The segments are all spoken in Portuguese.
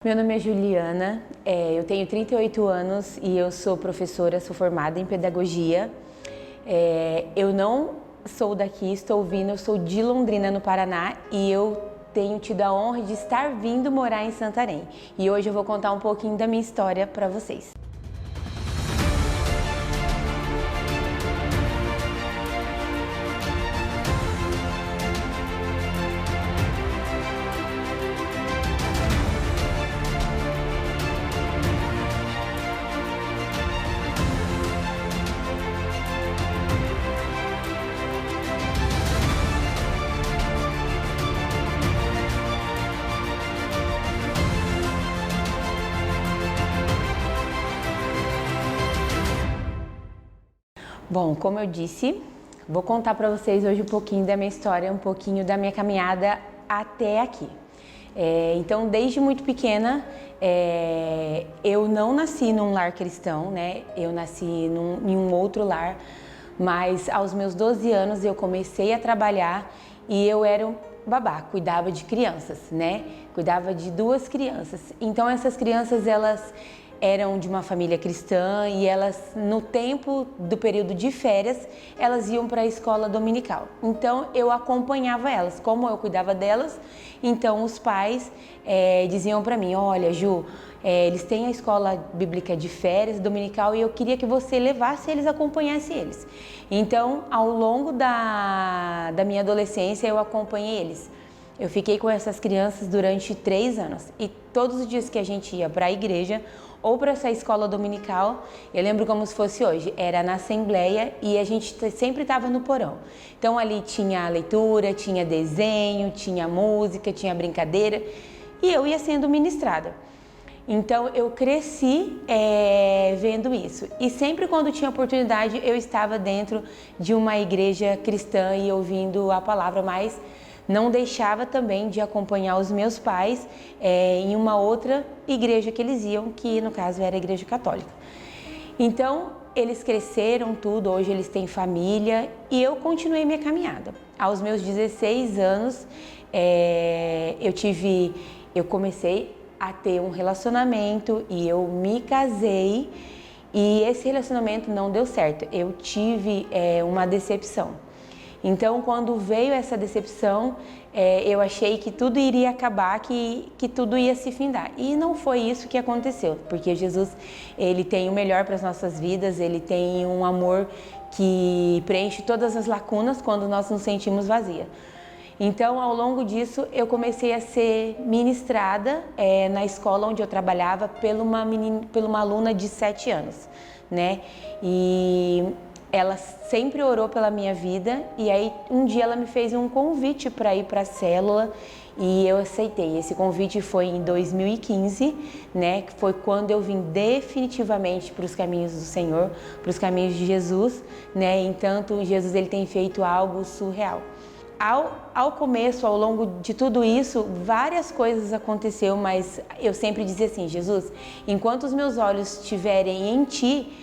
Meu nome é Juliana, eu tenho 38 anos e eu sou professora, sou formada em pedagogia. Eu não sou daqui, estou vindo, eu sou de Londrina, no Paraná, e eu tenho tido a honra de estar vindo morar em Santarém. E hoje eu vou contar um pouquinho da minha história para vocês. Bom, como eu disse, vou contar para vocês hoje um pouquinho da minha história, um pouquinho da minha caminhada até aqui. Então, desde muito pequena, eu não nasci num lar cristão, né? Eu nasci em um outro lar, mas aos meus 12 anos eu comecei a trabalhar e eu era um babá, cuidava de crianças, né? Cuidava de 2 crianças. Então, essas crianças, elas eram de uma família cristã e elas, no tempo do período de férias, elas iam para a escola dominical. Então eu acompanhava elas, como eu cuidava delas, então os pais diziam para mim: olha, Ju, eles têm a escola bíblica de férias dominical e eu queria que você levasse eles, acompanhasse eles. Então, ao longo da minha adolescência, eu acompanhei eles. Eu fiquei com essas crianças durante 3 anos e todos os dias que a gente ia para a igreja ou para essa escola dominical, eu lembro como se fosse hoje, era na assembleia e a gente sempre estava no porão. Então ali tinha leitura, tinha desenho, tinha música, tinha brincadeira e eu ia sendo ministrada. Então eu cresci vendo isso e sempre quando tinha oportunidade eu estava dentro de uma igreja cristã e ouvindo a palavra, mas não deixava também de acompanhar os meus pais em uma outra igreja que eles iam, que no caso era a igreja católica. Então eles cresceram tudo, hoje eles têm família e eu continuei minha caminhada. Aos meus 16 anos eu comecei a ter um relacionamento e eu me casei e esse relacionamento não deu certo, eu tive uma decepção. Então, quando veio essa decepção, eu achei que tudo iria acabar, que tudo ia se findar. E não foi isso que aconteceu, porque Jesus, ele tem o melhor para as nossas vidas, ele tem um amor que preenche todas as lacunas quando nós nos sentimos vazia. Então, ao longo disso, eu comecei a ser ministrada na escola onde eu trabalhava por uma aluna de 7 anos, né? E ela sempre orou pela minha vida e aí um dia ela me fez um convite para ir para a célula e eu aceitei. Esse convite foi em 2015, né? Que foi quando eu vim definitivamente para os caminhos do Senhor, para os caminhos de Jesus, né? Entanto, Jesus, ele tem feito algo surreal. Ao começo, ao longo de tudo isso, várias coisas aconteceram, mas eu sempre dizia assim: Jesus, enquanto os meus olhos estiverem em Ti,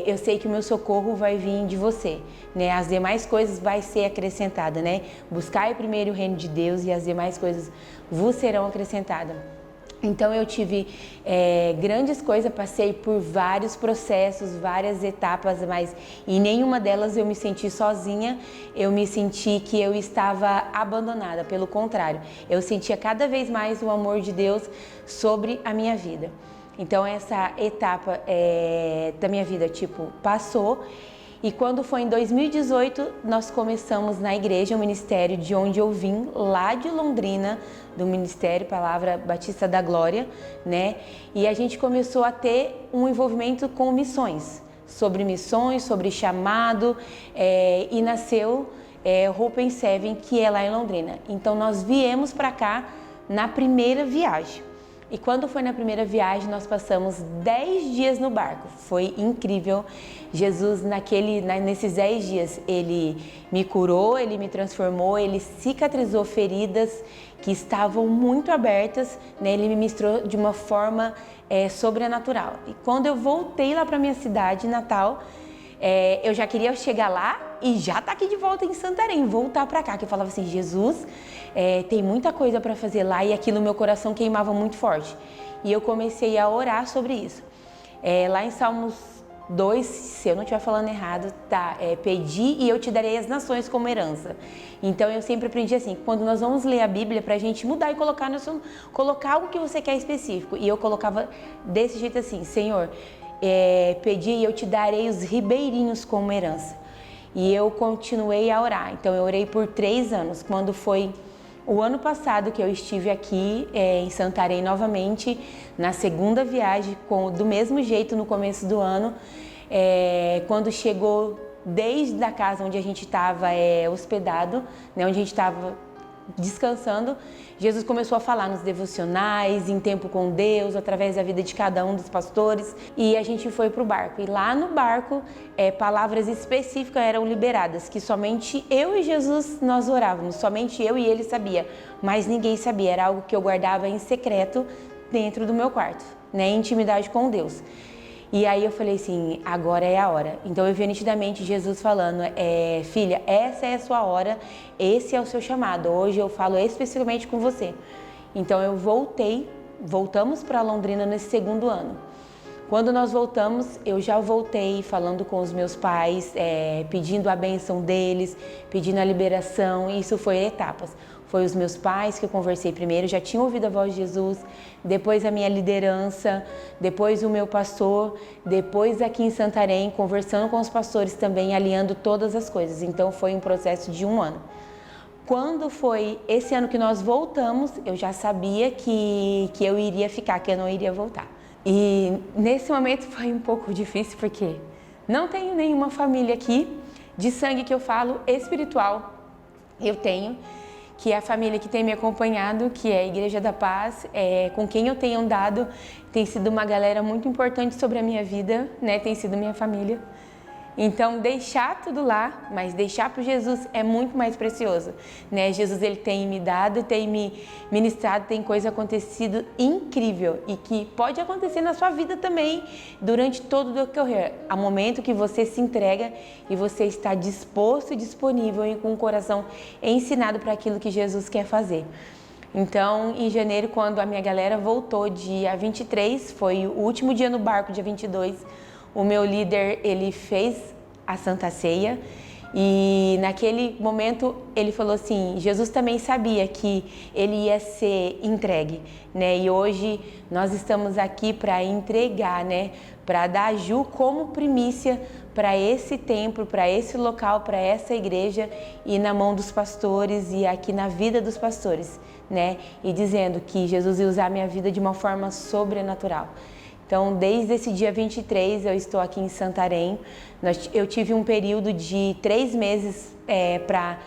eu sei que o meu socorro vai vir de você, né? As demais coisas vai ser acrescentada, né? Buscai primeiro o reino de Deus e as demais coisas vos serão acrescentadas. Então eu tive grandes coisas, passei por vários processos, várias etapas, mas em nenhuma delas eu me senti sozinha, eu me senti que eu estava abandonada, pelo contrário, eu sentia cada vez mais o amor de Deus sobre a minha vida. Então essa etapa da minha vida, passou. E quando foi em 2018, nós começamos na igreja, o ministério de onde eu vim, lá de Londrina, do Ministério Palavra Batista da Glória, né? E a gente começou a ter um envolvimento com missões, sobre chamado, e nasceu Hope and Seven, que é lá em Londrina. Então nós viemos para cá na primeira viagem. E quando foi na primeira viagem, nós passamos 10 dias no barco. Foi incrível. Jesus, nesses 10 dias, ele me curou, ele me transformou, ele cicatrizou feridas que estavam muito abertas, né? Ele me ministrou de uma forma sobrenatural. E quando eu voltei lá para minha cidade natal, eu já queria chegar lá e já tá aqui de volta em Santarém, voltar para cá, que eu falava assim, Jesus, tem muita coisa para fazer lá, e aquilo no meu coração queimava muito forte. E eu comecei a orar sobre isso. Lá em Salmos 2, se eu não estiver falando errado, tá, pedi e eu te darei as nações como herança. Então eu sempre aprendi assim, quando nós vamos ler a Bíblia, pra gente mudar e colocar algo que você quer específico. E eu colocava desse jeito assim, Senhor, pedi e eu te darei os ribeirinhos como herança. E eu continuei a orar, então eu orei por 3 anos, quando foi o ano passado que eu estive aqui em Santarém novamente, na segunda viagem, do mesmo jeito no começo do ano, quando chegou desde a casa onde a gente estava hospedado, né, onde a gente estava descansando, Jesus começou a falar nos devocionais, em tempo com Deus, através da vida de cada um dos pastores, e a gente foi para o barco. E lá no barco, palavras específicas eram liberadas, que somente eu e Jesus nós orávamos, somente eu e ele sabia, mas ninguém sabia, era algo que eu guardava em secreto dentro do meu quarto, né, em intimidade com Deus. E aí eu falei assim, agora é a hora. Então eu vi nitidamente Jesus falando, filha, essa é a sua hora, esse é o seu chamado. Hoje eu falo especificamente com você. Então eu voltamos para Londrina nesse segundo ano. Quando nós voltamos, eu já voltei falando com os meus pais, pedindo a bênção deles, pedindo a liberação, e isso foi etapas. Foi os meus pais que eu conversei primeiro, já tinham ouvido a voz de Jesus, depois a minha liderança, depois o meu pastor, depois aqui em Santarém, conversando com os pastores também, alinhando todas as coisas. Então foi um processo de 1 ano. Quando foi esse ano que nós voltamos, eu já sabia que eu iria ficar, que eu não iria voltar. E nesse momento foi um pouco difícil, porque não tenho nenhuma família aqui, de sangue que eu falo, espiritual, eu tenho, que é a família que tem me acompanhado, que é a Igreja da Paz, com quem eu tenho andado, tem sido uma galera muito importante sobre a minha vida, né? Tem sido minha família. Então, deixar tudo lá, mas deixar para Jesus é muito mais precioso, né? Jesus, ele tem me dado, tem me ministrado, tem coisa acontecido incrível e que pode acontecer na sua vida também durante todo o decorrer. Há momento que você se entrega e você está disposto e disponível e com o coração ensinado para aquilo que Jesus quer fazer. Então, em janeiro, quando a minha galera voltou, dia 23, foi o último dia no barco, dia 22, o meu líder, ele fez a Santa Ceia e naquele momento ele falou assim, Jesus também sabia que ele ia ser entregue, né? E hoje nós estamos aqui para entregar, né? Para dar a Ju como primícia para esse templo, para esse local, para essa igreja e na mão dos pastores e aqui na vida dos pastores, né? E dizendo que Jesus ia usar a minha vida de uma forma sobrenatural. Então, desde esse dia 23, eu estou aqui em Santarém. Eu tive um período de 3 meses para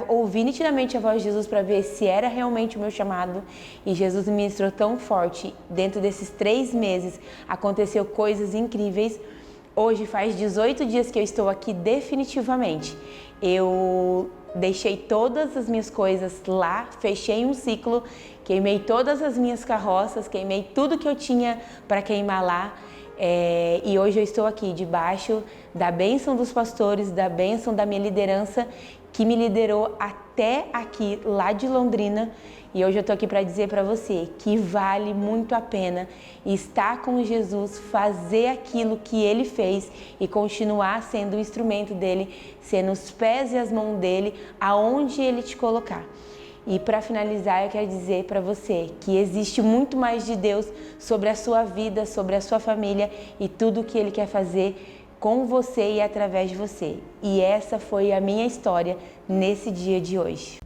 ouvir nitidamente a voz de Jesus, para ver se era realmente o meu chamado. E Jesus me ministrou tão forte. Dentro desses 3 meses, aconteceu coisas incríveis. Hoje faz 18 dias que eu estou aqui definitivamente. Eu deixei todas as minhas coisas lá, fechei um ciclo, queimei todas as minhas carroças, queimei tudo que eu tinha para queimar lá. E hoje eu estou aqui debaixo da bênção dos pastores, da bênção da minha liderança, que me liderou até aqui, lá de Londrina. E hoje eu estou aqui para dizer para você que vale muito a pena estar com Jesus, fazer aquilo que Ele fez e continuar sendo o instrumento dEle, sendo os pés e as mãos dEle, aonde Ele te colocar. E para finalizar, eu quero dizer para você que existe muito mais de Deus sobre a sua vida, sobre a sua família e tudo o que Ele quer fazer com você e através de você. E essa foi a minha história nesse dia de hoje.